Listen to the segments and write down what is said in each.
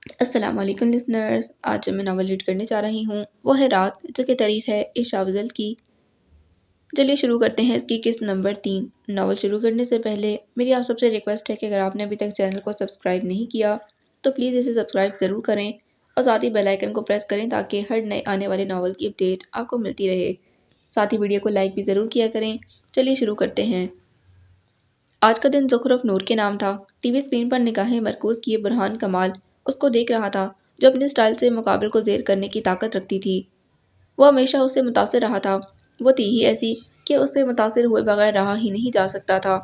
السلام علیکم لسنرز، آج جو میں ناول ریڈ کرنے جا رہی ہوں وہ ہے رات، جو کہ تحریر ہے عشا افضل کی۔ چلیے شروع کرتے ہیں اس کی قسط نمبر 3۔ ناول شروع کرنے سے پہلے میری آپ سب سے ریکویسٹ ہے کہ اگر آپ نے ابھی تک چینل کو سبسکرائب نہیں کیا تو پلیز اسے سبسکرائب ضرور کریں اور ساتھ ہی بیل آئیکن کو پریس کریں تاکہ ہر نئے آنے والے ناول کی اپڈیٹ آپ کو ملتی رہے۔ ساتھ ہی ویڈیو کو لائک بھی ضرور کیا کریں۔ چلیے شروع کرتے ہیں۔ آج کا دن زخرف نور کے نام تھا۔ ٹی وی اسکرین پر نگاہیں مرکوز کیے برہان کمال اس کو دیکھ رہا تھا، جو اپنے سٹائل سے مقابل کو زیر کرنے کی طاقت رکھتی تھی۔ وہ ہمیشہ اس سے متاثر رہا تھا۔ وہ تھی ہی ایسی کہ اس سے متاثر ہوئے بغیر رہا ہی نہیں جا سکتا تھا۔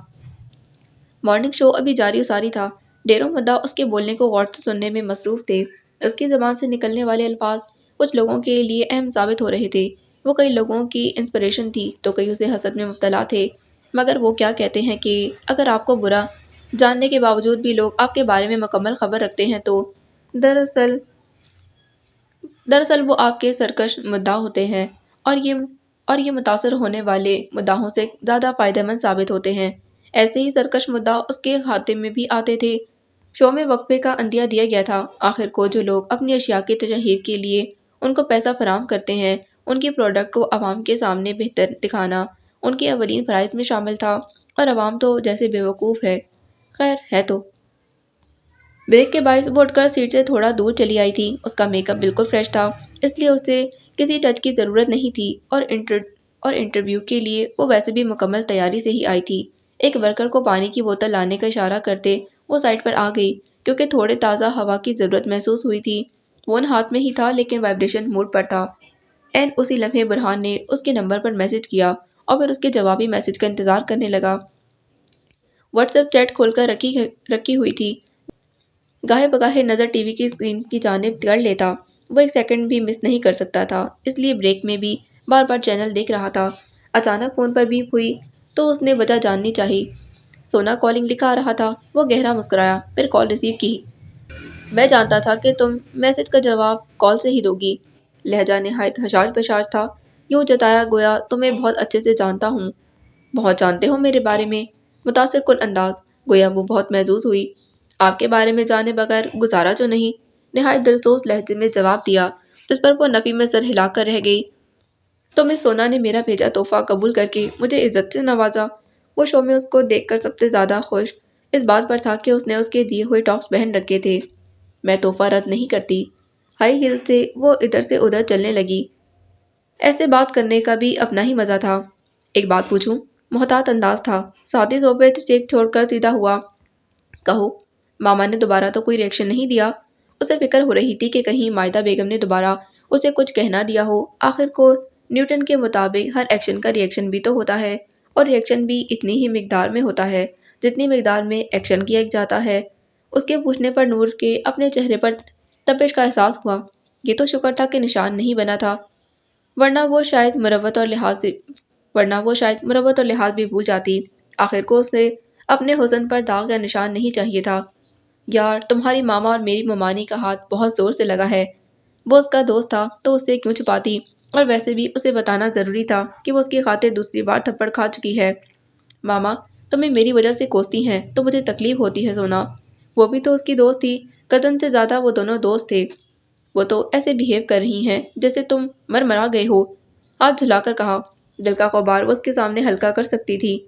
مارننگ شو ابھی جاری و ساری تھا۔ ڈھیروں مداح اس کے بولنے کو غور سے سننے میں مصروف تھے۔ اس کی زبان سے نکلنے والے الفاظ کچھ لوگوں کے لیے اہم ثابت ہو رہے تھے۔ وہ کئی لوگوں کی انسپریشن تھی تو کئی اسے حسد میں مبتلا تھے۔ مگر وہ کیا کہتے ہیں کہ اگر آپ کو برا جاننے کے باوجود بھی لوگ آپ کے بارے میں مکمل خبر رکھتے ہیں تو دراصل وہ آپ کے سرکش مداح ہوتے ہیں اور یہ متاثر ہونے والے مداحوں سے زیادہ فائدہ مند ثابت ہوتے ہیں۔ ایسے ہی سرکش مداح اس کے خاتمے میں بھی آتے تھے۔ شو میں وقفے کا عندیہ دیا گیا تھا۔ آخر کو جو لوگ اپنی اشیاء کی تشہیر کے لیے ان کو پیسہ فراہم کرتے ہیں، ان کی پروڈکٹ کو عوام کے سامنے بہتر دکھانا ان کے اولین فرائض میں شامل تھا، اور عوام تو جیسے بیوقوف ہے۔ خیر ہے تو بریک کے باعث وہ اٹھ کر سیٹ سے تھوڑا دور چلی آئی تھی۔ اس کا میک اپ بالکل فریش تھا، اس لیے اسے کسی ٹچ کی ضرورت نہیں تھی، اور انٹرویو کے لیے وہ ویسے بھی مکمل تیاری سے ہی آئی تھی۔ ایک ورکر کو پانی کی بوتل لانے کا اشارہ کرتے وہ سائٹ پر آ گئی، کیونکہ تھوڑے تازہ ہوا کی ضرورت محسوس ہوئی تھی۔ فون ہاتھ میں ہی تھا لیکن وائبریشن موڈ پر تھا۔ عین اسی لمحے برہان نے اس کے نمبر پر میسج کیا اور پھر اس کے جوابی میسج کا انتظار کرنے لگا۔ واٹس ایپ چیٹ کھول کر رکھی ہوئی تھی۔ گاہے بگاہے نظر ٹی وی کی اسکرین کی جانب کر لیتا۔ وہ ایک سیکنڈ بھی مس نہیں کر سکتا تھا، اس لیے بریک میں بھی بار بار چینل دیکھ رہا تھا۔ اچانک فون پر بیپ ہوئی تو اس نے وجہ جاننی چاہی۔ سونا کالنگ لکھا آ رہا تھا۔ وہ گہرا مسکرایا، پھر کال ریسیو کی۔ میں جانتا تھا کہ تم میسج کا جواب کال سے ہی دو گی۔ لہجہ نہایت حشاش بشاش تھا، یوں جتایا گویا تمہیں بہت اچھے سے جانتا ہوں۔ بہت جانتے ہو میرے بارے میں؟ متاثر کن انداز، گویا وہ بہت محظوظ ہوئی۔ آپ کے بارے میں جانے بغیر گزارا جو نہیں، نہایت دلسوز لہجے میں جواب دیا، جس پر وہ نفی میں سر ہلا کر رہ گئی۔ تو مس سونا نے میرا بھیجا تحفہ قبول کر کے مجھے عزت سے نوازا۔ وہ شو میں اس کو دیکھ کر سب سے زیادہ خوش اس بات پر تھا کہ اس نے اس کے دیے ہوئے ٹاپس پہن رکھے تھے۔ میں تحفہ رد نہیں کرتی۔ ہائی ہیل سے وہ ادھر سے ادھر چلنے لگی۔ ایسے بات کرنے کا بھی اپنا ہی مزہ تھا۔ ایک بات پوچھوں؟ محتاط انداز تھا۔ ساتھی صوبے چیک چھوڑ کر سیدھا ہوا۔ کہو۔ ماما نے دوبارہ تو کوئی ریئیکشن نہیں دیا؟ اسے فکر ہو رہی تھی کہ کہیں مائدہ بیگم نے دوبارہ اسے کچھ کہنا دیا ہو۔ آخر کو نیوٹن کے مطابق ہر ایکشن کا ریئیکشن بھی تو ہوتا ہے، اور ریئیکشن بھی اتنی ہی مقدار میں ہوتا ہے جتنی مقدار میں ایکشن کیا جاتا ہے۔ اس کے پوچھنے پر نور کے اپنے چہرے پر تپش کا احساس ہوا۔ یہ تو شکر تھا کہ نشان نہیں بنا تھا، ورنہ وہ شاید مروت اور لحاظ بھی بھول جاتی۔ آخر کو اسے اپنے حسن پر داغ یا نشان نہیں چاہیے تھا۔ یار، تمہاری ماما اور میری ممانی کا ہاتھ بہت زور سے لگا ہے۔ وہ اس کا دوست تھا تو اس سے کیوں چھپاتی، اور ویسے بھی اسے بتانا ضروری تھا کہ وہ اس کی خاطر دوسری بار تھپڑ کھا چکی ہے۔ ماما تمہیں میری وجہ سے کوستی ہیں تو مجھے تکلیف ہوتی ہے سونا۔ وہ بھی تو اس کی دوست تھی، کزن سے زیادہ وہ دونوں دوست تھے۔ وہ تو ایسے بیہیو کر رہی ہیں جیسے تم مرمرا گئے ہو۔ ہاتھ جھلا کر کہا۔ دل کا غبار وہ اس کے سامنے ہلکا کر سکتی تھی۔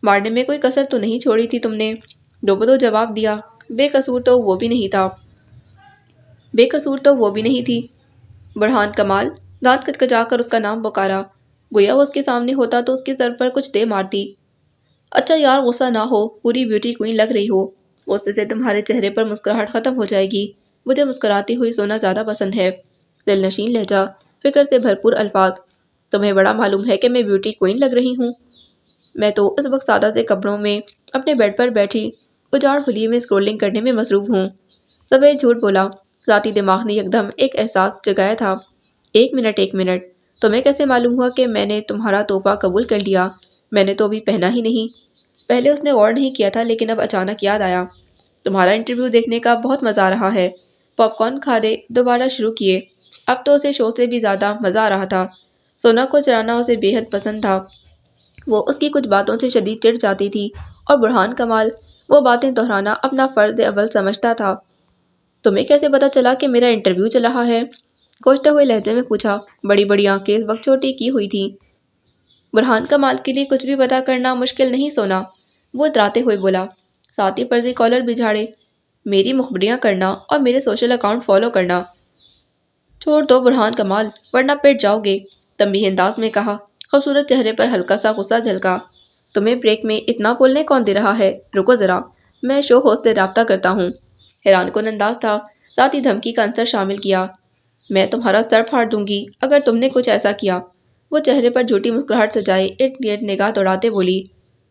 مارنے میں کوئی کسر تو نہیں چھوڑی تھی تم نے؟ دوبدو جواب دیا۔ بے قصور تو وہ بھی نہیں تھی۔ برہان کمال، دانت کچکچا کر اس کا نام پکارا، گویا وہ اس کے سامنے ہوتا تو اس کے سر پر کچھ دے مارتی۔ اچھا یار، غصہ نہ ہو، پوری بیوٹی کوئین لگ رہی ہو۔ غصے سے تمہارے چہرے پر مسکراہٹ ختم ہو جائے گی۔ مجھے مسکراتی ہوئی سونا زیادہ پسند ہے۔ دل نشین لہجہ، فکر سے بھرپور الفاظ۔ تمہیں بڑا معلوم ہے کہ میں بیوٹی کوئین لگ رہی ہوں؟ میں تو اس وقت سادہ سے کپڑوں میں اپنے بیڈ پر بیٹھی اجاڑ خلی میں اسکرولنگ کرنے میں مصروف ہوں۔ سفید جھوٹ بولا۔ ذاتی دماغ نے یکدم ایک احساس جگایا تھا۔ ایک منٹ، تمہیں کیسے معلوم ہوا کہ میں نے تمہارا تحفہ قبول کر لیا؟ میں نے تو ابھی پہنا ہی نہیں۔ پہلے اس نے غور نہیں کیا تھا لیکن اب اچانک یاد آیا۔ تمہارا انٹرویو دیکھنے کا بہت مزہ آ رہا ہے۔ پاپ کارن کھا دے دوبارہ شروع کیے۔ اب تو اسے شو سے بھی زیادہ مزہ آ رہا تھا۔ سونا کو چرانا اسے بے حد پسند تھا۔ وہ اس کی کچھ باتوں سے شدید چڑ جاتی تھی، اور برہان کمال وہ باتیں دہرانا اپنا فرض اول سمجھتا تھا۔ تمہیں کیسے پتا چلا کہ میرا انٹرویو چل رہا ہے؟ کوچتے ہوئے لہجے میں پوچھا۔ بڑی بڑی آنکھیں اس وقت چھوٹی کی ہوئی تھیں۔ برہان کمال کے لیے کچھ بھی پتا کرنا مشکل نہیں سونا، وہ اتراتے ہوئے بولا۔ ساتھ ہی فرضی کالر بھی جھاڑے۔ میری مخبریاں کرنا اور میرے سوشل اکاؤنٹ فالو کرنا چھوڑ دو برہان کمال، ورنہ پٹ جاؤ گے، تنبیہی انداز میں کہا۔ خوبصورت چہرے پر ہلکا سا غصہ جھلکا۔ تمہیں بریک میں اتنا بولنے کون دے رہا ہے؟ رکو ذرا، میں شو ہوسٹ سے رابطہ کرتا ہوں۔ حیران کن انداز تھا، ساتھ ہی دھمکی کا عنصر شامل کیا۔ میں تمہارا سر پھاڑ دوں گی اگر تم نے کچھ ایسا کیا۔ وہ چہرے پر جھوٹی مسکراہٹ سجائے ارد گرد نگاہ دوڑاتے بولی۔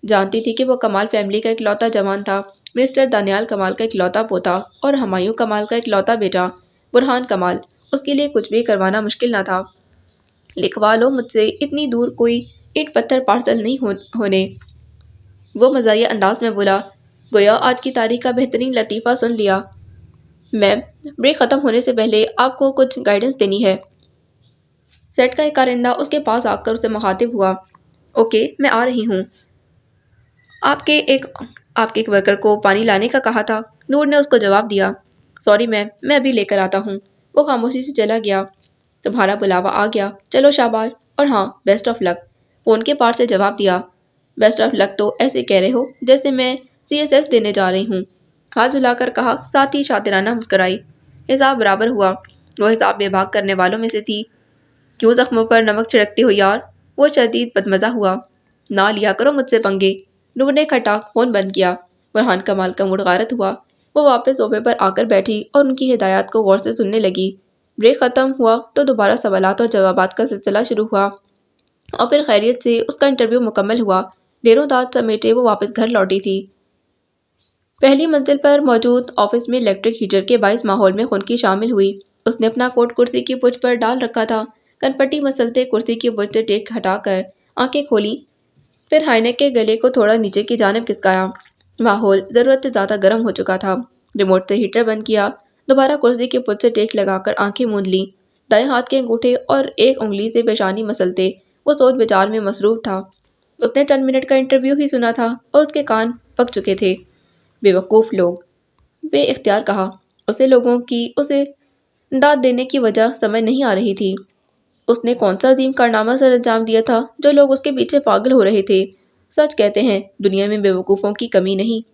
جانتی تھی کہ وہ کمال فیملی کا اکلوتا جوان تھا، مسٹر دانیال کمال کا اکلوتا پوتا اور ہمایوں کمال کا اکلوتا بیٹا برہان کمال۔ اس کے لیے کچھ بھی کروانا مشکل نہ تھا۔ لکھوا لو مجھ سے، اتنی دور کوئی اینٹ پتھر پارسل نہیں ہونے۔ وہ مزاحیہ انداز میں بولا، گویا آج کی تاریخ کا بہترین لطیفہ سن لیا۔ میم، بریک ختم ہونے سے پہلے آپ کو کچھ گائیڈنس دینی ہے۔ سیٹ کا ایک کارندہ اس کے پاس آ کر اسے مخاطب ہوا۔ اوکے، میں آ رہی ہوں۔ آپ کے ایک ورکر کو پانی لانے کا کہا تھا، نور نے اس کو جواب دیا۔ سوری میم، میں ابھی لے کر آتا ہوں۔ وہ خاموشی سے چلا گیا۔ تمہارا بلاوا آ گیا، چلو شاباش، اور ہاں بیسٹ آف لک، فون کے پار سے جواب دیا۔ بیسٹ آف لک تو ایسے کہہ رہے ہو جیسے میں CSS دینے جا رہی ہوں، ہاتھ جھلا کر کہا، ساتھ ہی شاطرانہ مسکرائی۔ حساب برابر ہوا۔ وہ حساب بے باک کرنے والوں میں سے تھی۔ کیوں زخموں پر نمک چھڑکتی ہو یار؟ وہ شدید بدمزہ ہوا۔ نہ لیا کرو مجھ سے پنگے۔ نور نے کھٹاک فون بند کیا۔ برہان کمال کا موڈ غارت ہوا۔ وہ واپس صوفے پر آ کر بیٹھی اور ان کی ہدایات کو غور سے سننے لگی۔ بریک ختم ہوا تو دوبارہ سوالات اور جوابات کا سلسلہ شروع ہوا، اور پھر خیریت سے اس کا انٹرویو مکمل ہوا۔ ڈیروں داج سمیٹے وہ واپس گھر لوٹی تھی۔ پہلی منزل پر موجود آفس میں الیکٹرک ہیٹر کے باعث ماحول میں خنکی شامل ہوئی۔ اس نے اپنا کوٹ کرسی کی پچ پر ڈال رکھا تھا۔ کنپٹی مسلتے کرسی کی پچ سے ٹیک ہٹا کر آنکھیں کھولی، پھر ہائنک کے گلے کو تھوڑا نیچے کی جانب کھسکایا۔ ماحول ضرورت سے زیادہ گرم ہو چکا تھا۔ ریموٹ سے ہیٹر بند کیا، دوبارہ کرسی کی پچ سے ٹیک لگا کر آنکھیں موند لیں۔ دائیں ہاتھ کے انگوٹھے اور ایک انگلی سے پیشانی مسلتے وہ سوچ بچار میں مصروف تھا۔ اس نے چند منٹ کا انٹرویو ہی سنا تھا اور اس کے کان پک چکے تھے۔ بے وقوف لوگ، بے اختیار کہا۔ اسے لوگوں کی اسے داد دینے کی وجہ سمجھ نہیں آ رہی تھی۔ اس نے کون سا عظیم کارنامہ سر انجام دیا تھا جو لوگ اس کے پیچھے پاگل ہو رہے تھے؟ سچ کہتے ہیں، دنیا میں بے وقوفوں کی کمی نہیں۔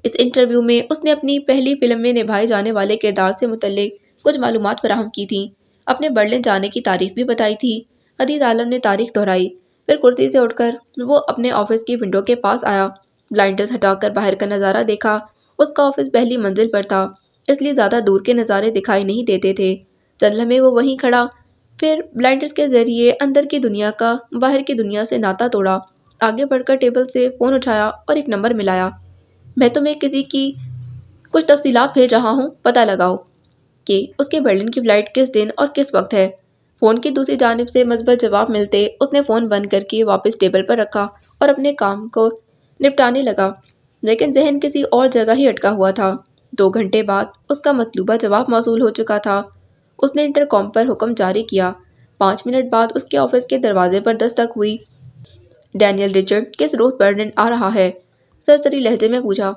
اس انٹرویو میں اس نے اپنی پہلی فلم میں نبھائے جانے والے کردار سے متعلق کچھ معلومات فراہم کی تھیں۔ اپنے برلن جانے کی تاریخ بھی بتائی تھی۔ حدید عالم نے تاریخ دہرائی۔ پھر کرسی سے اٹھ کر وہ اپنے آفس کی ونڈو کے پاس آیا، بلائنڈرز ہٹا کر باہر کا نظارہ دیکھا۔ اس کا آفس پہلی منزل پر تھا، اس لیے زیادہ دور کے نظارے دکھائی نہیں دیتے تھے۔ چند لمحے وہ وہیں کھڑا، پھر بلائنڈرز کے ذریعے اندر کی دنیا کا باہر کی دنیا سے ناتا توڑا۔ آگے بڑھ کر ٹیبل سے فون اٹھایا اور ایک نمبر ملایا۔ میں تمہیں کسی کی کچھ تفصیلات بھیج رہا ہوں، پتہ لگاؤ کہ اس کے برلن کی فلائٹ کس دن اور کس وقت ہے۔ فون کی دوسری جانب سے مثبت جواب ملتے اس نے فون بند کر کے واپس ٹیبل پر رکھا اور اپنے کام کو نپٹانے لگا، لیکن ذہن کسی اور جگہ ہی اٹکا ہوا تھا۔ 2 گھنٹے بعد اس کا مطلوبہ جواب موصول ہو چکا تھا۔ اس نے انٹر کام پر حکم جاری کیا۔ 5 منٹ بعد اس کے آفس کے دروازے پر دستک ہوئی۔ ڈینیل رچرڈ کس روز برلن آ رہا ہے؟ سرسری لہجے میں پوچھا۔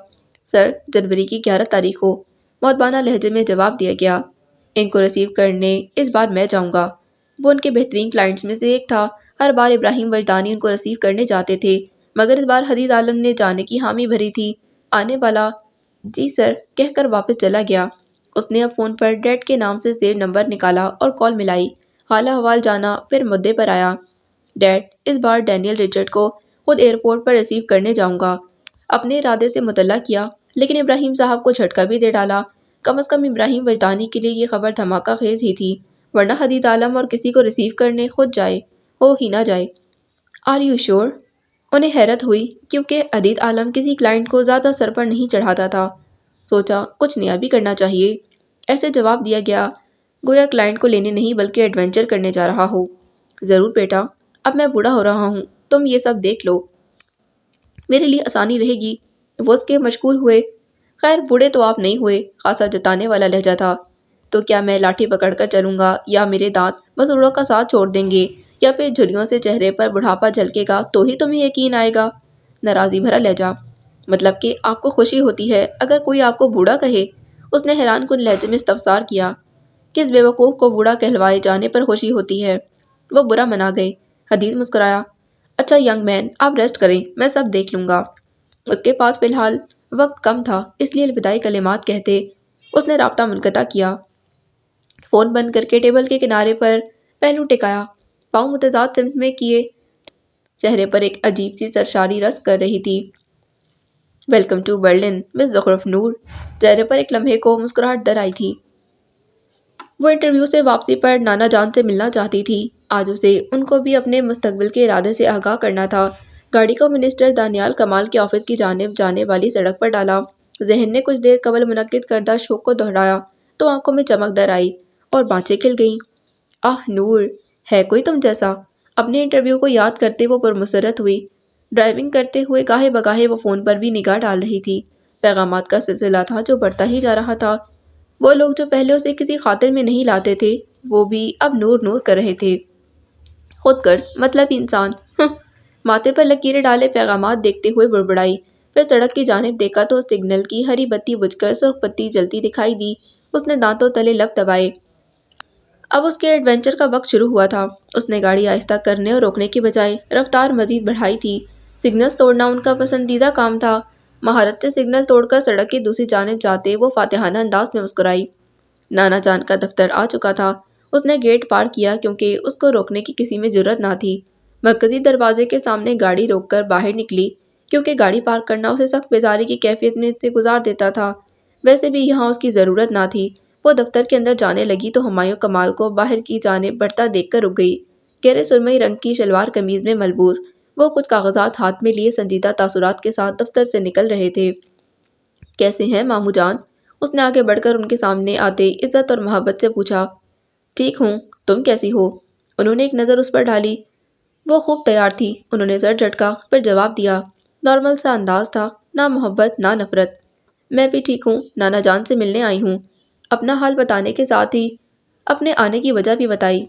سر، جنوری کی 11 تاریخ کو، مؤدبانہ لہجے میں جواب دیا گیا۔ ان کو ریسیو کرنے اس بار میں جاؤں گا۔ وہ ان کے بہترین کلائنٹس میں سے ایک تھا۔ ہر بار ابراہیم وجدانی ان کو ریسیو کرنے جاتے تھے، مگر اس بار حدید عالم نے جانے کی حامی بھری تھی۔ آنے والا جی سر کہہ کر واپس چلا گیا۔ اس نے اب فون پر ڈیڈ کے نام سے سیو نمبر نکالا اور کال ملائی۔ حال احوال جانا، پھر مدعے پر آیا۔ ڈیڈ، اس بار ڈینیل رچرڈ کو خود ایئرپورٹ پر ریسیو کرنے جاؤں گا۔ اپنے ارادے سے مطلع کیا، لیکن ابراہیم صاحب کو جھٹکا بھی دے ڈالا۔ کم از کم ابراہیم وجدانی کے لیے یہ خبر دھماکہ خیز ہی تھی، ورنہ حدید عالم اور کسی کو ریسیو کرنے خود جائے ہو ہی نہ جائے۔ آر یو شور؟ انہیں حیرت ہوئی، کیونکہ حدید عالم کسی کلائنٹ کو زیادہ سر پر نہیں چڑھاتا تھا۔ سوچا کچھ نیا بھی کرنا چاہیے۔ ایسے جواب دیا گیا گویا کلائنٹ کو لینے نہیں بلکہ ایڈونچر کرنے جا رہا ہو۔ ضرور بیٹا، اب میں بوڑھا ہو رہا ہوں، تم یہ سب دیکھ لو، میرے لیے آسانی رہے گی۔ وہ اس کے مشغول ہوئے۔ خیر بوڑھے تو آپ نہیں ہوئے، خاصا جتانے والا لہجہ تھا۔ تو کیا میں لاٹھی پکڑ کر چلوں گا یا میرے دانت مسوڑوں کا ساتھ چھوڑ دیں گے، یا پھر جھریوں سے چہرے پر بڑھاپا جھلکے گا تو ہی تمہیں یقین آئے گا؟ ناراضی بھرا لہجہ۔ مطلب کہ آپ کو خوشی ہوتی ہے اگر کوئی آپ کو بوڑھا کہے؟ اس نے حیران کن لہجے میں استفسار کیا۔ کس بیوقوف کو بوڑھا کہلوائے جانے پر خوشی ہوتی ہے؟ وہ برا منا گئے۔ حدید مسکرایا۔ اچھا ینگ مین، آپ ریسٹ کریں، میں سب دیکھ لوں گا۔ اس کے پاس فی الحال وقت کم تھا، اس لیے الوداعی کلمات کہتے اس نے رابطہ منقطع کیا۔ فون بند کر کے ٹیبل کے کنارے پر پہلو ٹکایا، پاؤں متضاد سمت میں کیے، چہرے پر ایک عجیب سی سرشاری رس کر رہی تھی۔ ویلکم ٹو برلن مس زخرف نور۔ چہرے پر ایک لمحے کو مسکراہٹ در آئی تھی۔ وہ انٹرویو سے واپسی پر نانا جان سے ملنا چاہتی تھی۔ آج اسے ان کو بھی اپنے مستقبل کے ارادے سے آگاہ کرنا تھا۔ گاڑی کو منسٹر دانیال کمال کے آفس کی جانب جانے والی سڑک پر ڈالا۔ ذہن نے کچھ دیر قبل منعقد کردہ شو کو دہرایا تو آنکھوں میں چمک در آئی اور بانچیں کھل گئیں۔ آہ نور، ہے کوئی تم جیسا؟ اپنے انٹرویو کو یاد کرتے وہ پرمسرت ہوئی۔ ڈرائیونگ کرتے ہوئے گاہے بگاہے وہ فون پر بھی نگاہ ڈال رہی تھی۔ پیغامات کا سلسلہ تھا جو بڑھتا ہی جا رہا تھا۔ وہ لوگ جو پہلے اسے کسی خاطر میں نہیں لاتے تھے، وہ بھی اب نور نور کر رہے تھے۔ خود غرض، مطلب انسان، ماتھے پر لکیریں ڈالے پیغامات دیکھتے ہوئے بڑبڑائی، پھر سڑک کی جانب دیکھا تو سگنل کی ہری بتی بجھ کر سرخ بتی جلتی دکھائی دی۔ اس نے دانتوں تلے لب دبائے۔ اب اس کے ایڈونچر کا وقت شروع ہوا تھا۔ اس نے گاڑی آہستہ کرنے اور روکنے کی بجائے رفتار مزید بڑھائی تھی۔ سگنلز توڑنا ان کا پسندیدہ کام تھا۔ مہارت سے سگنل توڑ کر سڑک کی دوسری جانب جاتے وہ فاتحانہ انداز میں مسکرائی۔ نانا جان کا دفتر آ چکا تھا۔ اس نے گیٹ پار کیا کیونکہ اس کو روکنے کی کسی میں جرأت نہ تھی۔ مرکزی دروازے کے سامنے گاڑی روک کر باہر نکلی کیونکہ گاڑی پارک کرنا اسے سخت بیزاری کی کیفیت میں سے گزار دیتا تھا۔ ویسے بھی یہاں اس کی ضرورت نہ تھی۔ وہ دفتر کے اندر جانے لگی تو ہمایوں کمال کو باہر کی جانب بڑھتا دیکھ کر رک گئی۔ گہرے سرمئی رنگ کی شلوار قمیض میں ملبوس وہ کچھ کاغذات ہاتھ میں لیے سنجیدہ تاثرات کے ساتھ دفتر سے نکل رہے تھے۔ کیسے ہیں ماموں جان؟ اس نے آگے بڑھ کر ان کے سامنے آتے عزت اور محبت سے پوچھا۔ ٹھیک ہوں، تم کیسی ہو؟ انہوں نے ایک نظر اس پر ڈالی۔ وہ خوب تیار تھی۔ انہوں نے سر جھٹکا، پھر جواب دیا۔ نارمل سا انداز تھا، نہ محبت نہ نفرت۔ میں بھی ٹھیک ہوں، نانا جان سے ملنے آئی ہوں۔ اپنا حال بتانے کے ساتھ ہی اپنے آنے کی وجہ بھی بتائی۔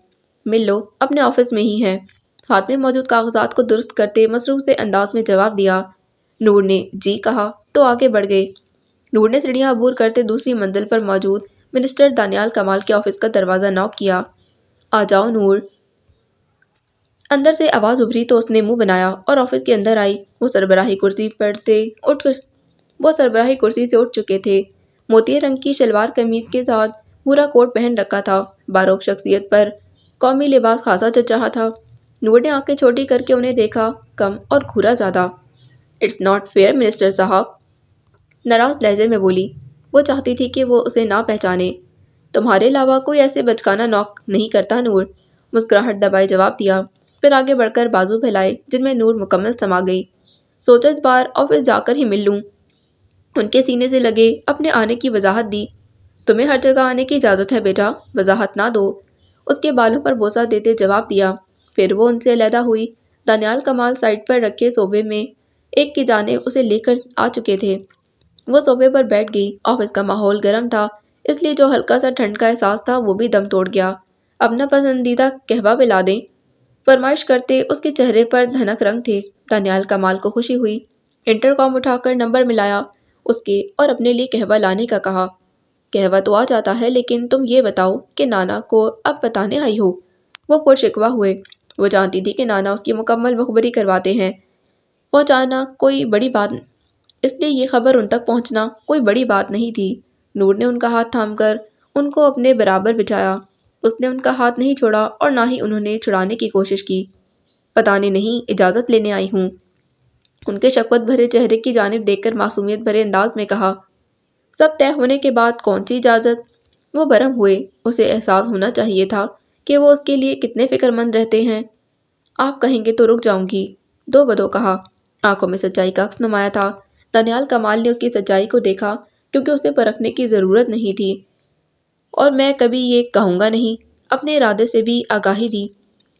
مل لو، اپنے آفس میں ہی ہے۔ ہاتھ میں موجود کاغذات کو درست کرتے مصروف سے انداز میں جواب دیا۔ نور نے جی کہا تو آگے بڑھ گئے۔ نور نے سیڑھیاں عبور کرتے دوسری منزل پر موجود منسٹر دانیال کمال کے آفس کا دروازہ نوک کیا۔ آ جاؤ نور۔ اندر سے آواز ابھری تو اس نے منہ بنایا اور آفس کے اندر آئی۔ وہ سربراہی کرسی سے اٹھ چکے تھے۔ موتی رنگ کی شلوار قمیض کے ساتھ بھورا کوٹ پہن رکھا تھا۔ باروک شخصیت پر قومی لباس خاصا جچ رہا تھا۔ نور نے آنکھیں چھوٹی کر کے انہیں دیکھا، کم اور گھورا زیادہ۔ اٹس ناٹ فیئر منسٹر صاحب، ناراض لہجے میں بولی۔ وہ چاہتی تھی کہ وہ اسے نہ پہچانے۔ تمہارے علاوہ کوئی ایسے بچکانہ نوک نہیں کرتا نور، مسکراہٹ دبائے جواب دیا، پھر آگے بڑھ کر بازو پھیلائے جن میں نور مکمل سما گئی۔ سوچا اس بار آفس جا کر ہی مل لوں۔ ان کے سینے سے لگے اپنے آنے کی وضاحت دی۔ تمہیں ہر جگہ آنے کی اجازت ہے بیٹا، وضاحت نہ دو۔ اس کے بالوں پر بوسہ دیتے جواب دیا۔ پھر وہ ان سے علیحدہ ہوئی۔ دانیال کمال سائڈ پر رکھے صوبے میں ایک کی جانب اسے لے کر آ چکے تھے۔ وہ صوبے پر بیٹھ گئی۔ آفس کا ماحول گرم تھا، اس لیے جو ہلکا سا ٹھنڈ کا احساس تھا وہ بھی دم توڑ گیا۔ اپنا پسندیدہ قہوہ پلا دیں؟ فرمائش کرتے اس کے چہرے پر دھنک رنگ تھے۔ دانیال کمال کو خوشی ہوئی۔ انٹر کام اٹھا کر نمبر ملایا اس کے اور اپنے لیے قہوہ لانے کا کہا۔ قہوہ تو آ جاتا ہے، لیکن تم یہ بتاؤ کہ نانا کو اب بتانے آئی ہو؟ وہ پرشکوہ ہوئے۔ وہ جانتی تھی کہ نانا اس کی مکمل مخبری کرواتے ہیں۔ پہنچانا کوئی بڑی بات، اس لیے یہ خبر ان تک پہنچنا کوئی بڑی بات نہیں تھی۔ نور نے ان کا ہاتھ تھام کر ان کو اپنے برابر بٹھایا۔ اس نے ان کا ہاتھ نہیں چھوڑا اور نہ ہی انہوں نے چھڑانے کی کوشش کی۔ بتانے نہیں، اجازت لینے آئی ہوں، ان کے شفقت بھرے چہرے کی جانب دیکھ کر معصومیت بھرے انداز میں کہا۔ سب طے ہونے کے بعد کون سی اجازت؟ وہ برہم ہوئے۔ اسے احساس ہونا چاہیے تھا کہ وہ اس کے لیے کتنے فکر مند رہتے ہیں۔ آپ کہیں گے تو رک جاؤں گی، دو بدو کہا۔ آنکھوں میں سچائی کا عکس نمایاں تھا۔ دانیال کمال نے اس کی سچائی کو دیکھا کیونکہ اسے پرکھنے کی ضرورت نہیں تھی، اور میں کبھی یہ کہوں گا نہیں۔ اپنے ارادے سے بھی آگاہی دی،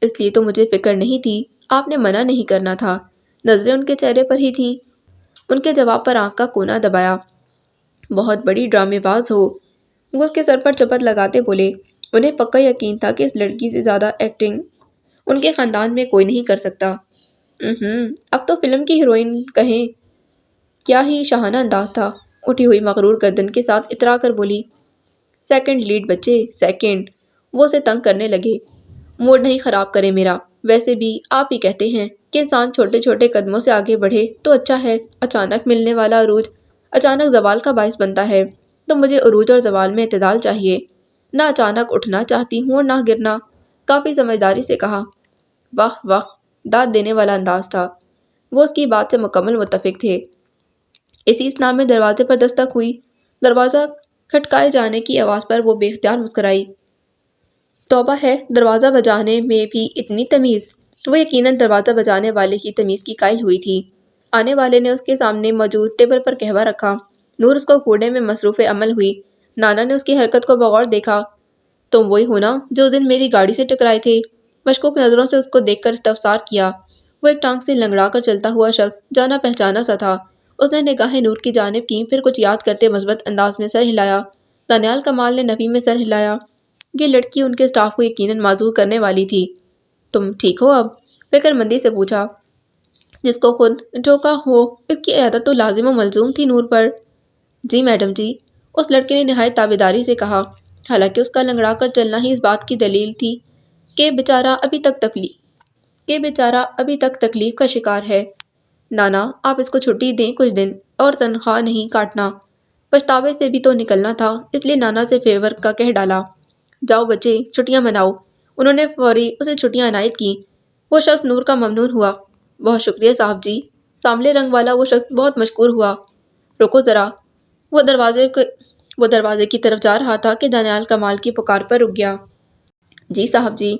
اس لیے تو مجھے فکر نہیں تھی۔ آپ نے منع نہیں کرنا تھا۔ نظریں ان کے چہرے پر ہی تھیں۔ ان کے جواب پر آنکھ کا کونا دبایا۔ بہت بڑی ڈرامے باز ہو، وہ اس کے سر پر چپت لگاتے بولے۔ انہیں پکا یقین تھا کہ اس لڑکی سے زیادہ ایکٹنگ ان کے خاندان میں کوئی نہیں کر سکتا۔ اب تو فلم کی ہیروئن کہیں، کیا ہی شاہانہ انداز تھا۔ اٹھی ہوئی مغرور گردن کے ساتھ اترا کر بولی، سیکنڈ لیڈ بچے، سیکنڈ۔ وہ اسے تنگ کرنے لگے۔ موڈ نہیں خراب کریں میرا، ویسے بھی آپ ہی کہتے ہیں کہ انسان چھوٹے چھوٹے قدموں سے آگے بڑھے تو اچھا ہے۔ اچانک ملنے والا عروج اچانک زوال کا باعث بنتا ہے، تو مجھے عروج اور زوال میں اعتدال چاہیے، نہ اچانک اٹھنا چاہتی ہوں اور نہ گرنا۔ کافی سمجھداری سے کہا۔ واہ واہ، داد دینے والا انداز تھا۔ وہ اس کی بات سے مکمل متفق تھے۔ اسی اسنا میں دروازے پر دستک ہوئی۔ دروازہ کھٹکائے جانے کی آواز پر وہ بے اختیار مسکرائی۔ توبہ ہے، دروازہ بجانے میں بھی اتنی تمیز! وہ یقیناً دروازہ بجانے والے کی تمیز کی قائل ہوئی تھی۔ آنے والے نے اس کے سامنے موجود ٹیبل پر قہوہ رکھا۔ نور اس کو گھورنے میں مصروف عمل ہوئی۔ نانا نے اس کی حرکت کو بغور دیکھا۔ تم وہی ہو نا جو اس دن میری گاڑی سے ٹکرائے تھے؟ مشکوک نظروں سے اس کو دیکھ کر استفسار کیا۔ وہ ایک ٹانگ سے لنگڑا کر چلتا ہوا شخص جانا پہچانا سا تھا۔ اس نے نگاہیں نور کی جانب کیں، پھر کچھ یاد کرتے مثبت انداز میں سر ہلایا۔ دانیال کمال نے نفی میں سر ہلایا۔ یہ لڑکی ان کے سٹاف کو یقیناً معذور کرنے والی تھی۔ تم ٹھیک ہو اب؟ فکر مندی سے پوچھا۔ جس کو خود ٹھوکا ہو اس کی عیادت تو لازم و ملزوم تھی نور پر۔ جی میڈم جی، اس لڑکے نے نہایت تابعداری سے کہا، حالانکہ اس کا لنگڑا کر چلنا ہی اس بات کی دلیل تھی کہ بیچارہ ابھی تک تکلیف کا شکار ہے۔ نانا، آپ اس کو چھٹی دیں کچھ دن، اور تنخواہ نہیں کاٹنا۔ پچھتاوے سے بھی تو نکلنا تھا، اس لیے نانا سے فیور کا کہہ ڈالا۔ جاؤ بچے، چھٹیاں مناؤ۔ انہوں نے فوری اسے چھٹیاں عنایت کیں۔ وہ شخص نور کا ممنون ہوا۔ بہت شکریہ صاحب جی۔ سانولے رنگ والا وہ شخص بہت مشکور ہوا۔ رکو ذرا۔ وہ دروازے کی طرف جا رہا تھا کہ دانیال کمال کی پکار پر رک گیا۔ جی صاحب جی۔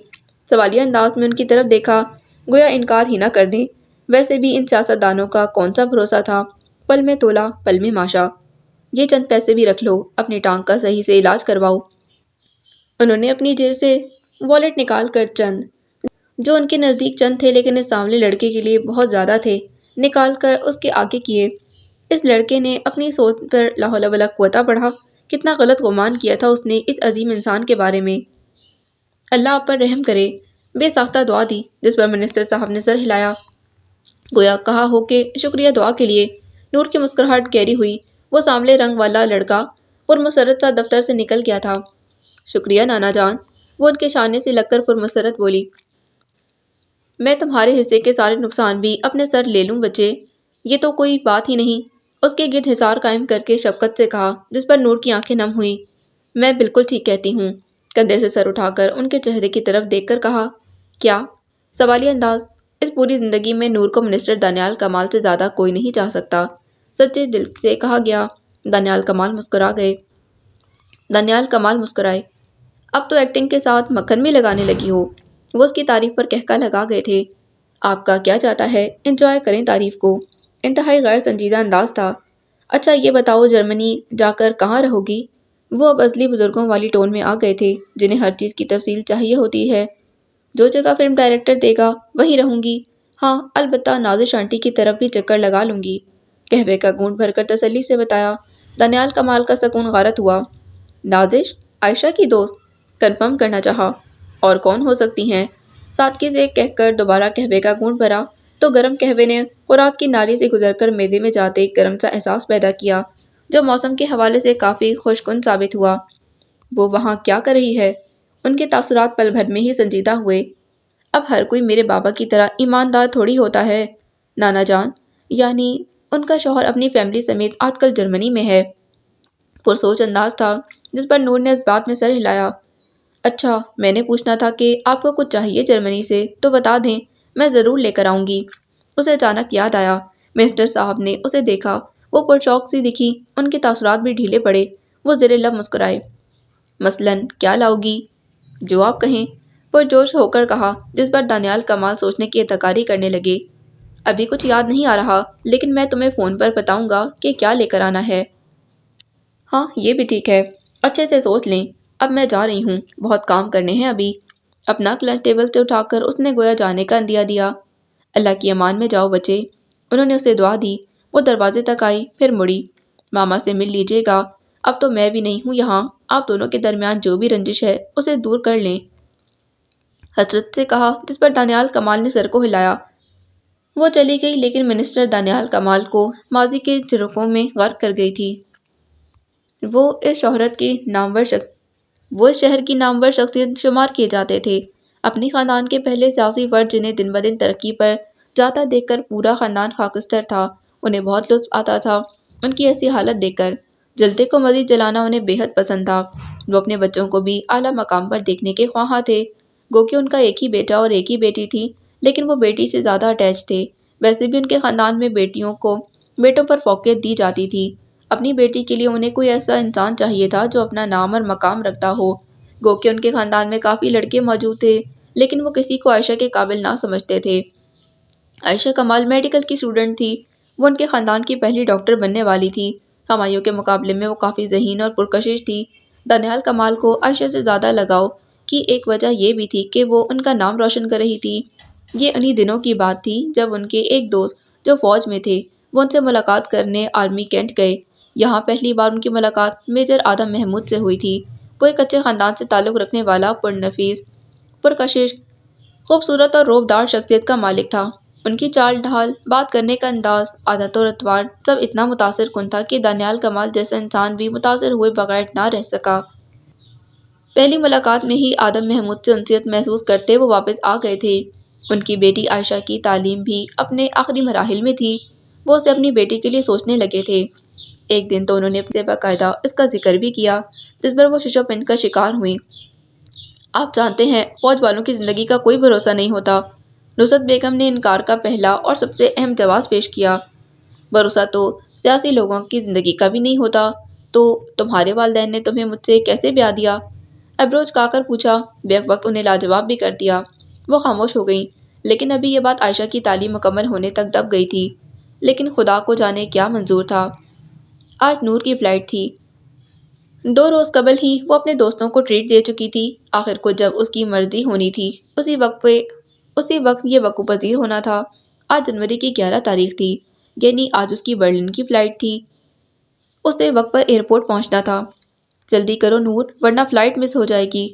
سوالیہ انداز میں ان کی طرف دیکھا، گویا انکار ہی نہ کر دیں۔ ویسے بھی ان سیاست دانوں کا کون سا بھروسہ تھا؟ پل میں تولا، پل میں ماشا۔ یہ چند پیسے بھی رکھ لو، اپنی ٹانگ کا صحیح سے علاج کرواؤ۔ انہوں نے اپنی جیب سے والیٹ نکال کر چند، جو ان کے نزدیک چند تھے لیکن اس سامنے لڑکے کے لیے بہت زیادہ تھے، نکال کر اس کے آگے کیے۔ اس لڑکے نے اپنی سوچ پر لا حول ولا قوت پڑھا۔ کتنا غلط گمان کیا تھا اس نے اس عظیم انسان کے بارے میں۔ اللہ آپ پر رحم کرے، بے ساختہ دعا دی، جس پر منسٹر صاحب نے سر ہلایا، گویا کہا ہو کہ شکریہ دعا کے لیے۔ نور کی مسکراہٹ گہری ہوئی۔ وہ سانولے رنگ والا لڑکا پرمسرت سا دفتر سے نکل گیا تھا۔ شکریہ نانا جان، وہ ان کے شانے سے لگ کر پرمسرت بولی۔ میں تمہارے حصے کے سارے نقصان بھی اپنے سر لے لوں بچے، یہ تو کوئی بات ہی نہیں۔ اس کے گرد حصار قائم کر کے شفقت سے کہا، جس پر نور کی آنکھیں نم ہوئیں۔ میں بالکل ٹھیک کہتی ہوں۔ کندھے سے سر اٹھا کر ان کے چہرے کی طرف دیکھ کر کہا، کیا؟ سوالیہ انداز۔ اس پوری زندگی میں نور کو منسٹر دانیال کمال سے زیادہ کوئی نہیں چاہ سکتا، سچے دل سے کہا گیا۔ دانیال کمال مسکرائے۔ اب تو ایکٹنگ کے ساتھ مکھن بھی لگانے لگی ہو۔ وہ اس کی تعریف پر کہکا لگا گئے تھے۔ آپ کا کیا چاہتا ہے، انجوائے کریں تعریف کو۔ انتہائی غیر سنجیدہ انداز تھا۔ اچھا یہ بتاؤ، جرمنی جا کر کہاں رہو گی؟ وہ اب ازلی بزرگوں والی ٹون میں آ گئے تھے، جنہیں ہر چیز کی تفصیل چاہیے ہوتی ہے۔ جو جگہ فلم ڈائریکٹر دے گا وہیں رہوں گی۔ ہاں البتہ نازش آنٹی کی طرف بھی چکر لگا لوں گی، قہوے کا گھونٹ بھر کر تسلی سے بتایا۔ دانیال کمال کا سکون غارت ہوا۔ نازش؟ عائشہ کی دوست؟ کنفرم کرنا چاہا۔ اور کون ہو سکتی ہیں؟ سادگی سے کہہ کر دوبارہ قہوے کا گھونٹ بھرا تو گرم قہوے نے خوراک کی نالی سے گزر کر معدے میں جاتے ایک گرم سا احساس پیدا کیا، جو موسم کے حوالے سے کافی خوش کن ثابت ہوا۔ وہ وہاں کیا کر رہی ہے؟ ان کے تاثرات پل بھر میں ہی سنجیدہ ہوئے۔ اب ہر کوئی میرے بابا کی طرح ایماندار تھوڑی ہوتا ہے نانا جان، یعنی ان کا شوہر اپنی فیملی سمیت آج کل جرمنی میں ہے۔ پرسوچ انداز تھا، جس پر نور نے اس بات میں سر ہلایا۔ اچھا، میں نے پوچھنا تھا کہ آپ کو کچھ چاہیے جرمنی سے تو بتا دیں، میں ضرور لے کر آؤں گی۔ اسے اچانک یاد آیا۔ منسٹر صاحب نے اسے دیکھا، وہ پرشوق سی دکھی، ان کے تاثرات بھی ڈھیلے پڑے۔ وہ زیر لب مسکرائے۔ مثلاً کیا لاؤ گی؟ جو آپ کہیں، پرجوش ہو کر کہا، جس پر دانیال کمال سوچنے کی اداکاری کرنے لگے۔ ابھی کچھ یاد نہیں آ رہا، لیکن میں تمہیں فون پر بتاؤں گا کہ کیا لے کر آنا ہے۔ ہاں یہ بھی ٹھیک ہے، اچھے سے سوچ لیں۔ اب میں جا رہی ہوں، بہت کام کرنے ہیں ابھی۔ اپنا کلچ ٹیبل سے اٹھا کر اس نے گویا جانے کا اندیا دیا۔ اللہ کی امان میں جاؤ بچے۔ انہوں نے اسے دعا دی۔ وہ دروازے تک آئی، پھر مڑی۔ ماما سے مل لیجیے گا، اب تو میں بھی نہیں ہوں یہاں، آپ دونوں کے درمیان جو بھی رنجش ہے اسے دور کر لیں، حسرت سے کہا، جس پر دانیال کمال نے سر کو ہلایا۔ وہ چلی گئی، لیکن منسٹر دانیال کمال کو ماضی کے جھروکوں میں غرق کر گئی تھی۔ وہ اس شہرت کی نامور شخص وہ اس شہر کی نامور شخصیت شمار کیے جاتے تھے۔ اپنی خاندان کے پہلے سیاسی فرد جنہیں دن بدن ترقی پر جاتا دیکھ کر پورا خاندان خاکستر تھا، انہیں بہت لطف آتا تھا۔ ان کی ایسی حالت دیکھ کر جلتے کو مزید جلانا انہیں بے حد پسند تھا۔ وہ اپنے بچوں کو بھی اعلیٰ مقام پر دیکھنے کے خواہاں تھے۔ گو کہ ان کا ایک ہی بیٹا اور ایک ہی بیٹی تھی، لیکن وہ بیٹی سے زیادہ اٹیچ تھے۔ ویسے بھی ان کے خاندان میں بیٹوں پر فوقیت دی جاتی تھی۔ اپنی بیٹی کے لیے انہیں کوئی ایسا انسان چاہیے تھا جو اپنا نام اور مقام رکھتا ہو۔ گو کہ ان کے خاندان میں کافی لڑکے موجود تھے، لیکن وہ کسی کو عائشہ کے قابل نہ سمجھتے تھے۔ عائشہ کمال میڈیکل کی اسٹوڈنٹ تھی۔ وہ ان کے خاندان کی پہلی ڈاکٹر بننے والی تھی۔ ہمایوں کے مقابلے میں وہ کافی ذہین اور پرکشش تھی۔ دانیال کمال کو عائشہ سے زیادہ لگاؤ کی ایک وجہ یہ بھی تھی کہ وہ ان کا نام روشن کر رہی تھی۔ یہ انہی دنوں کی بات تھی جب ان کے ایک دوست جو فوج میں تھے، وہ ان سے ملاقات کرنے آرمی کینٹ گئے۔ یہاں پہلی بار ان کی ملاقات میجر آدم محمود سے ہوئی تھی۔ وہ ایک اچھے خاندان سے تعلق رکھنے والا پرنفیس، پرکشش، خوبصورت اور روبدار شخصیت کا مالک تھا۔ ان کی چال ڈھال، بات کرنے کا انداز، عادت اور اطوار سب اتنا متاثر کن تھا کہ دانیال کمال جیسا انسان بھی متاثر ہوئے بغیر نہ رہ سکا۔ پہلی ملاقات میں ہی آدم محمود سے انسیت محسوس کرتے وہ واپس آ گئے تھے۔ ان کی بیٹی عائشہ کی تعلیم بھی اپنے آخری مراحل میں تھی۔ وہ اسے اپنی بیٹی کے لیے سوچنے لگے تھے۔ ایک دن تو انہوں نے سے باقاعدہ اس کا ذکر بھی کیا، جس پر وہ ششو پن کا شکار ہوئیں۔ آپ جانتے ہیں فوج والوں کی زندگی کا کوئی بھروسہ نہیں ہوتا۔ نصرت بیگم نے انکار کا پہلا اور سب سے اہم جواز پیش کیا۔ بھروسہ تو سیاسی لوگوں کی زندگی کا بھی نہیں ہوتا۔ تو تمہارے والدین نے تمہیں مجھ سے کیسے بیاہ دیا؟ ابرو چکا کر پوچھا۔ بیک وقت انہیں لاجواب بھی کر دیا۔ وہ خاموش ہو گئیں، لیکن ابھی یہ بات عائشہ کی تعلیم مکمل ہونے تک دب گئی تھی۔ لیکن خدا کو جانے کیا منظور تھا۔ آج نور کی فلائٹ تھی۔ 2 روز قبل ہی وہ اپنے دوستوں کو ٹریٹ دے چکی تھی۔ آخر کو جب اس کی مرضی ہونی تھی، اسی وقت یہ وقوع پذیر ہونا تھا۔ آج جنوری کی 11 تاریخ تھی، یعنی آج اس کی برلن کی فلائٹ تھی۔ اسے وقت پر ایئرپورٹ پہنچنا تھا۔ جلدی کرو نور، ورنہ فلائٹ مس ہو جائے گی۔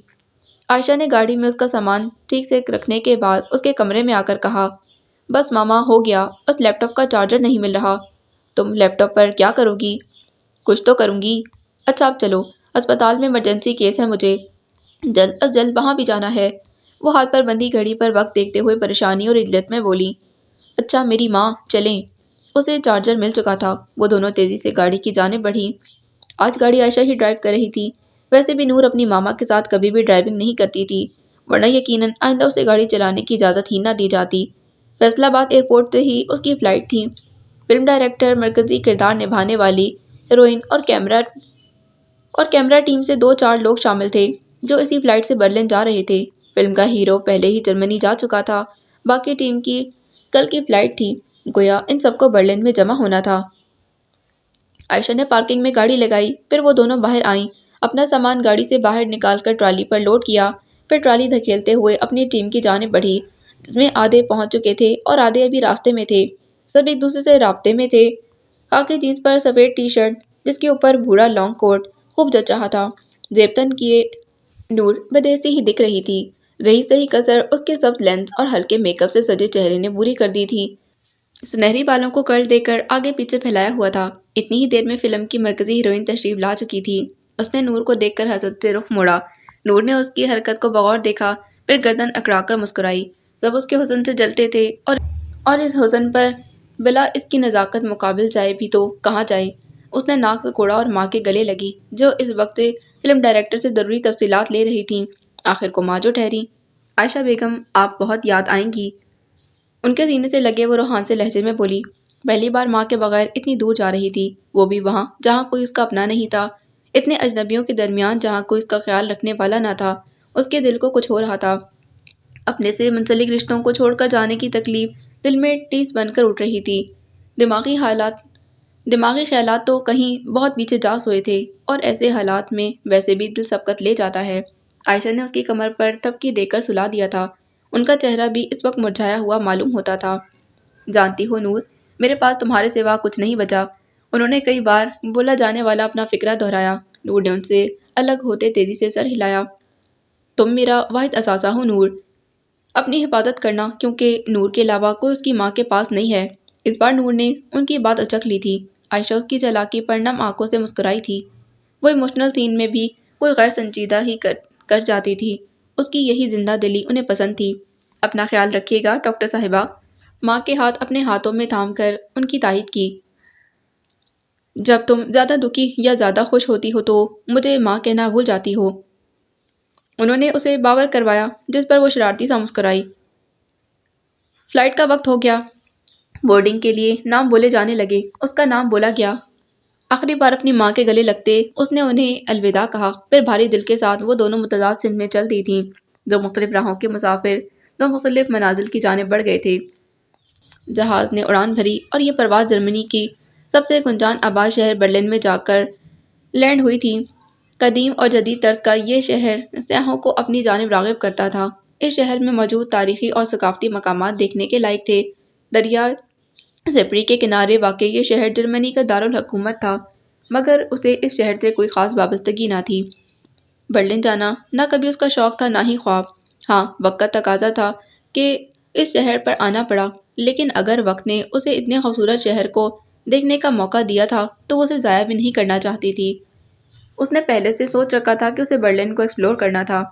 عائشہ نے گاڑی میں اس کا سامان ٹھیک سے رکھنے کے بعد اس کے کمرے میں آ کر کہا، بس ماما ہو گیا، بس لیپ ٹاپ کا چارجر نہیں مل رہا۔ تم لیپ ٹاپ پر کیا کرو گی؟ کچھ تو کروں گی۔ اچھا اب چلو، اسپتال میں ایمرجنسی کیس ہے، مجھے جلد از جلد وہاں بھی جانا ہے۔ وہ ہاتھ پر بندھی گھڑی پر وقت دیکھتے ہوئے پریشانی اور عجلت میں بولی، اچھا میری ماں، چلیں۔ اسے چارجر مل چکا تھا۔ وہ دونوں تیزی سے گاڑی کی جانب بڑھی۔ آج گاڑی عائشہ ہی ڈرائیو کر رہی تھی۔ ویسے بھی نور اپنی ماما کے ساتھ کبھی بھی ڈرائیونگ نہیں کرتی تھی، ورنہ یقیناً آئندہ اسے گاڑی چلانے کی اجازت ہی نہ دی جاتی۔ فیصل آباد ایئرپورٹ سے ہی اس کی فلائٹ تھی۔ فلم ڈائریکٹر، مرکزی کردار نبھانے والی ہیروئن اور کیمرہ ٹیم سے 2-4 لوگ شامل تھے جو اسی فلائٹ سے برلن جا رہے تھے۔ فلم کا ہیرو پہلے ہی جرمنی جا چکا تھا۔ باقی ٹیم کی کل کی فلائٹ تھی، گویا ان سب کو برلن میں جمع ہونا تھا۔ عائشہ نے پارکنگ میں گاڑی لگائی، پھر وہ دونوں باہر آئیں، اپنا سامان گاڑی سے باہر نکال کر ٹرالی پر لوڈ کیا، پھر ٹرالی دھکیلتے ہوئے اپنی ٹیم کی جانب بڑھی، جس میں آدھے پہنچ چکے تھے اور آدھے ابھی راستے میں تھے۔ سب ایک دوسرے سے رابطے میں تھے۔ خاکی جینس پر سفید ٹی شرٹ، جس کے اوپر بھورا لانگ کوٹ خوب جچ رہا تھا۔ زیبتن کیے نور بدیسی ہی دکھ رہی تھی۔ رہی سہی کسر اس کے سخت لینس اور ہلکے میک اپ سے سجے چہرے نے پوری کر دی تھی۔ سنہری بالوں کو کرل دے کر آگے پیچھے پھیلایا ہوا تھا۔ اتنی ہی دیر میں فلم کی مرکزی ہیروئن تشریف لا چکی تھی۔ اس نے نور کو دیکھ کر حسرت سے رخ موڑا۔ نور نے اس کی حرکت کو بغور دیکھا، پھر گردن اکڑا کر مسکرائی۔ سب اس کے حسن سے جلتے تھے اور اس حسن پر بلا اس کی نزاکت مقابل جائے بھی تو کہاں جائے۔ اس نے ناک کوڑا اور ماں کے گلے لگی، جو اس وقت فلم ڈائریکٹر سے ضروری تفصیلات لے رہی تھیں۔ آخر کو ماں جو ٹھہری۔ عائشہ بیگم، آپ بہت یاد آئیں گی۔ ان کے سینے سے لگے وہ روحان سے لہجے میں بولی۔ پہلی بار ماں کے بغیر اتنی دور جا رہی تھی، وہ بھی وہاں جہاں کوئی اس کا اپنا نہیں تھا، اتنے اجنبیوں کے درمیان جہاں کوئی اس کا خیال رکھنے والا نہ تھا۔ اس کے دل کو کچھ ہو رہا تھا۔ اپنے سے منسلک رشتوں کو چھوڑ کر جانے کی تکلیف دل میں ٹیس بن کر اٹھ رہی تھی۔ دماغی خیالات تو کہیں بہت پیچھے جا سوئے تھے، اور ایسے حالات میں ویسے بھی دل سبقت لے جاتا ہے۔ عائشہ نے اس کی کمر پر تھپکی دے کر سلا دیا تھا۔ ان کا چہرہ بھی اس وقت مرجھایا ہوا معلوم ہوتا تھا۔ جانتی ہو نور، میرے پاس تمہارے سوا کچھ نہیں بچا۔ انہوں نے کئی بار بولا جانے والا اپنا فکرہ دہرایا۔ نور نے ان سے الگ ہوتے تیزی سے سر ہلایا۔ تم میرا واحد اثاثہ ہو نور، اپنی حفاظت کرنا، کیونکہ نور کے علاوہ کوئی اس کی ماں کے پاس نہیں ہے۔ اس بار نور نے ان کی بات اچک لی تھی۔ عائشہ اس کی چالاکی پر نم آنکھوں سے مسکرائی تھی۔ وہ ایموشنل سین میں بھی کوئی غیر سنجیدہ ہی کر جاتی تھی۔ اس کی یہی زندہ دلی انہیں پسند تھی۔ اپنا خیال رکھیے گا ڈاکٹر صاحبہ، ماں کے ہاتھ اپنے ہاتھوں میں تھام کر ان کی تائید کی۔ جب تم زیادہ دکھی یا زیادہ خوش ہوتی ہو تو مجھے ماں کہنا بھول جاتی ہو۔ انہوں نے اسے باور کروایا، جس پر وہ شرارتی سا مسکرائی۔ فلائٹ کا وقت ہو گیا۔ بورڈنگ کے لیے نام بولے جانے لگے۔ اس کا نام بولا گیا۔ آخری بار اپنی ماں کے گلے لگتے اس نے انہیں الوداع کہا، پھر بھاری دل کے ساتھ وہ دونوں متضاد سمت میں چل دی تھیں۔ دو مختلف راہوں کے مسافر دو مختلف منازل کی جانب بڑھ گئے تھے۔ جہاز نے اڑان بھری اور یہ پرواز جرمنی کی سب سے گنجان آباد شہر برلن میں جا کر لینڈ ہوئی تھی۔ قدیم اور جدید طرز کا یہ شہر سیاحوں کو اپنی جانب راغب کرتا تھا۔ اس شہر میں موجود تاریخی اور ثقافتی مقامات دیکھنے کے لائق تھے۔ دریا سپری کے کنارے واقع یہ شہر جرمنی کا دارالحکومت تھا، مگر اسے اس شہر سے کوئی خاص وابستگی نہ تھی۔ برلن جانا نہ کبھی اس کا شوق تھا نہ ہی خواب۔ ہاں، وقت کا تقاضا تھا کہ اس شہر پر آنا پڑا، لیکن اگر وقت نے اسے اتنے خوبصورت شہر کو دیکھنے کا موقع دیا تھا تو وہ اسے ضائع بھی نہیں کرنا چاہتی تھی۔ اس نے پہلے سے سوچ رکھا تھا کہ اسے برلن کو ایکسپلور کرنا تھا۔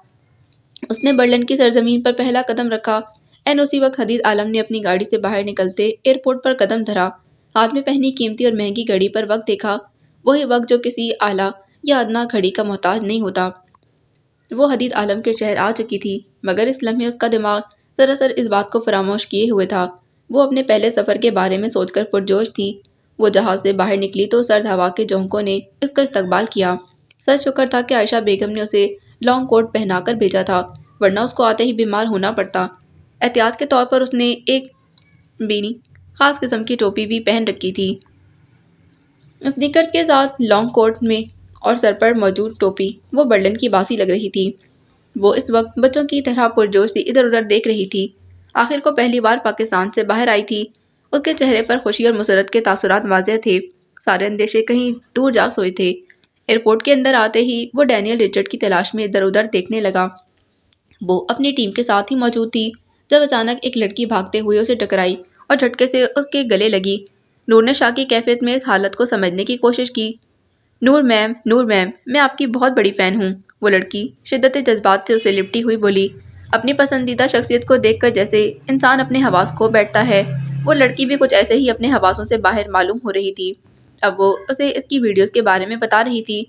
اس نے برلن کی سرزمین پر پہلا قدم رکھا۔ اسی وقت حدید عالم نے اپنی گاڑی سے باہر نکلتے ایئرپورٹ پر قدم دھرا۔ ہاتھ میں پہنی قیمتی اور مہنگی گھڑی پر وقت دیکھا، وہی وقت جو کسی اعلیٰ یا ادنیٰ گھڑی کا محتاج نہیں ہوتا۔ وہ حدید عالم کے شہر آ چکی تھی، مگر اس لمحے اس کا دماغ سراسر اس بات کو فراموش کیے ہوئے تھا۔ وہ اپنے پہلے سفر کے بارے میں سوچ کر پرجوش تھی۔ وہ جہاز سے باہر نکلی تو سرد ہوا کے جھونکوں نے اس کا استقبال کیا۔ سچ شکر تھا کہ عائشہ بیگم نے اسے لانگ کوٹ پہنا کر بھیجا تھا، ورنہ اس کو آتے ہی بیمار ہونا پڑتا۔ احتیاط کے طور پر اس نے ایک بینی، خاص قسم کی ٹوپی بھی پہن رکھی تھی۔ اسنیکرز کے ساتھ لانگ کوٹ میں اور سر پر موجود ٹوپی وہ برلن کی باسی لگ رہی تھی۔ وہ اس وقت بچوں کی طرح پرجوش سے ادھر ادھر دیکھ رہی تھی۔ آخر کو پہلی بار پاکستان سے باہر آئی تھی۔ اس کے چہرے پر خوشی اور مسرت کے تاثرات واضح تھے۔ سارے اندیشے کہیں دور جا سوئے تھے۔ ایئرپورٹ کے اندر آتے ہی وہ ڈینیل رچرڈ کی تلاش میں ادھر ادھر دیکھنے لگا۔ وہ اپنی ٹیم کے ساتھ ہی موجود تھی جب اچانک ایک لڑکی بھاگتے ہوئے اسے ٹکرائی اور جھٹکے سے اس کے گلے لگی۔ نور نے شاہ کی کیفیت میں اس حالت کو سمجھنے کی کوشش کی۔ نور میم، میں آپ کی بہت بڑی فین ہوں۔ وہ لڑکی شدت جذبات سے اسے لپٹی ہوئی بولی، اپنی پسندیدہ شخصیت کو دیکھ کر جیسے انسان اپنے حواس کھو بیٹھتا ہے، وہ لڑکی بھی کچھ ایسے ہی اپنے حواسوں سے باہر معلوم ہو رہی تھی۔ اب وہ اسے اس کی ویڈیوز کے بارے میں بتا رہی تھی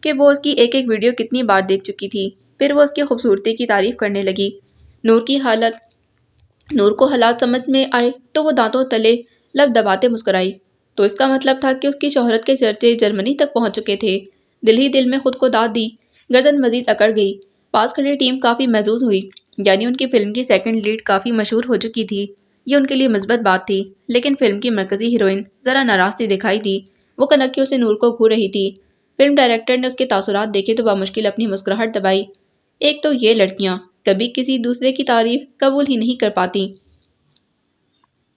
کہ وہ اس کی ایک ایک ویڈیو کتنی بار دیکھ چکی تھی۔ پھر وہ اس کی خوبصورتی کی تعریف کرنے لگی۔ نور کو حالات سمجھ میں آئے تو وہ دانتوں تلے لب دباتے مسکرائی۔ تو اس کا مطلب تھا کہ اس کی شہرت کے چرچے جرمنی تک پہنچ چکے تھے۔ دل ہی دل میں خود کو داد دی، گردن مزید اکڑ گئی۔ پاس کھڑی ٹیم کافی محظوظ ہوئی، یعنی ان کی فلم کی سیکنڈ لیڈ کافی مشہور ہو چکی تھی۔ یہ ان کے لیے مثبت بات تھی، لیکن فلم کی مرکزی ہیروئن ذرا ناراض سی دکھائی دی۔ وہ کنکیوں سے نور کو گھور رہی تھی۔ فلم ڈائریکٹر نے اس کے تاثرات دیکھے تو بمشکل اپنی مسکراہٹ دبائی۔ ایک تو یہ لڑکیاں کبھی کسی دوسرے کی تعریف قبول ہی نہیں کر پاتی۔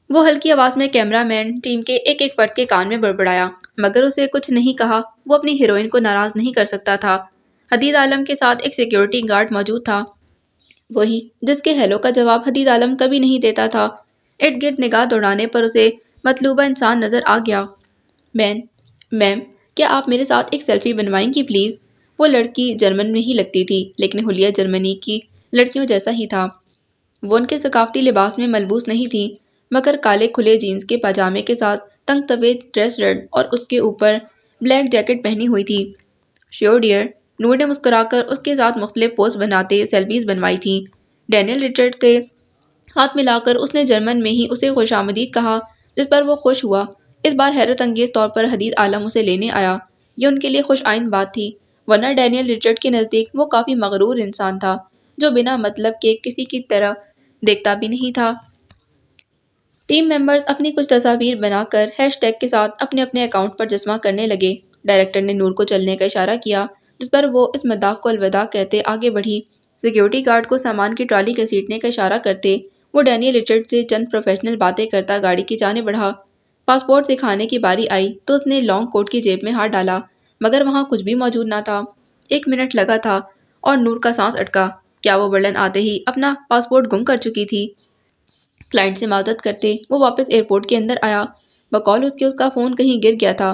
وہ ہلکی آواز میں کیمرہ مین ٹیم کے ایک ایک فرد کے کان میں بڑبڑایا، مگر اسے کچھ نہیں کہا۔ وہ اپنی ہیروئن کو ناراض نہیں کر سکتا تھا۔ حدید عالم کے ساتھ ایک سیکیورٹی گارڈ موجود تھا، وہی جس کے ہیلو کا جواب حدید عالم کبھی نہیں دیتا تھا۔ ارد گرد نگاہ دوڑانے پر اسے مطلوبہ انسان نظر آ گیا۔ میم، کیا آپ میرے ساتھ ایک سیلفی بنوائیں گی پلیز؟ وہ لڑکی جرمن میں ہی لگتی تھی، لیکن حلیہ جرمنی کی لڑکیوں جیسا ہی تھا۔ وہ ان کے ثقافتی لباس میں ملبوس نہیں تھی، مگر کالے کھلے جینز کے پاجامے کے ساتھ تنگ طویل ڈریس ریڈ اور اس کے اوپر بلیک جیکٹ پہنی ہوئی تھی۔ شیور ڈیئر، نور نے مسکرا کر اس کے ساتھ مختلف پوز بناتے سیلفیز بنوائی تھیں۔ ڈینیل رچرڈ سے ہاتھ ملا کر اس نے جرمن میں ہی اسے خوش آمدید کہا، جس پر وہ خوش ہوا۔ اس بار حیرت انگیز طور پر حدید عالم اسے لینے آیا۔ یہ ان کے لیے خوش آئند بات تھی، ورنہ ڈینیل رچرڈ کے نزدیک وہ کافی مغرور انسان تھا، جو بنا مطلب کے کسی کی طرح دیکھتا بھی نہیں تھا۔ ٹیم ممبرز اپنی کچھ تصاویر بنا کر ہیش ٹیگ کے ساتھ اپنے اپنے اکاؤنٹ پر جسمہ کرنے لگے۔ ڈائریکٹر نے نور کو چلنے کا اشارہ کیا، جس پر وہ اس مذاق کو الوداع کہتے آگے بڑھی۔ سیکیورٹی گارڈ کو سامان کی ٹرالی گھسیٹنے کا اشارہ کرتے وہ ڈینیل رچرڈ سے چند پروفیشنل باتیں کرتا گاڑی کی جانب بڑھا۔ پاسپورٹ دکھانے کی باری آئی تو اس نے لانگ کوٹ کی جیب میں ہاتھ ڈالا، مگر وہاں کچھ بھی موجود نہ تھا۔ 1 منٹ لگا تھا اور نور کا سانس اٹکا۔ کیا وہ برلن آتے ہی اپنا پاسپورٹ گم کر چکی تھی؟ کلائنٹ سے معذرت کرتے وہ واپس ایئرپورٹ کے اندر آیا۔ بقول اس کے اس کا فون کہیں گر گیا تھا۔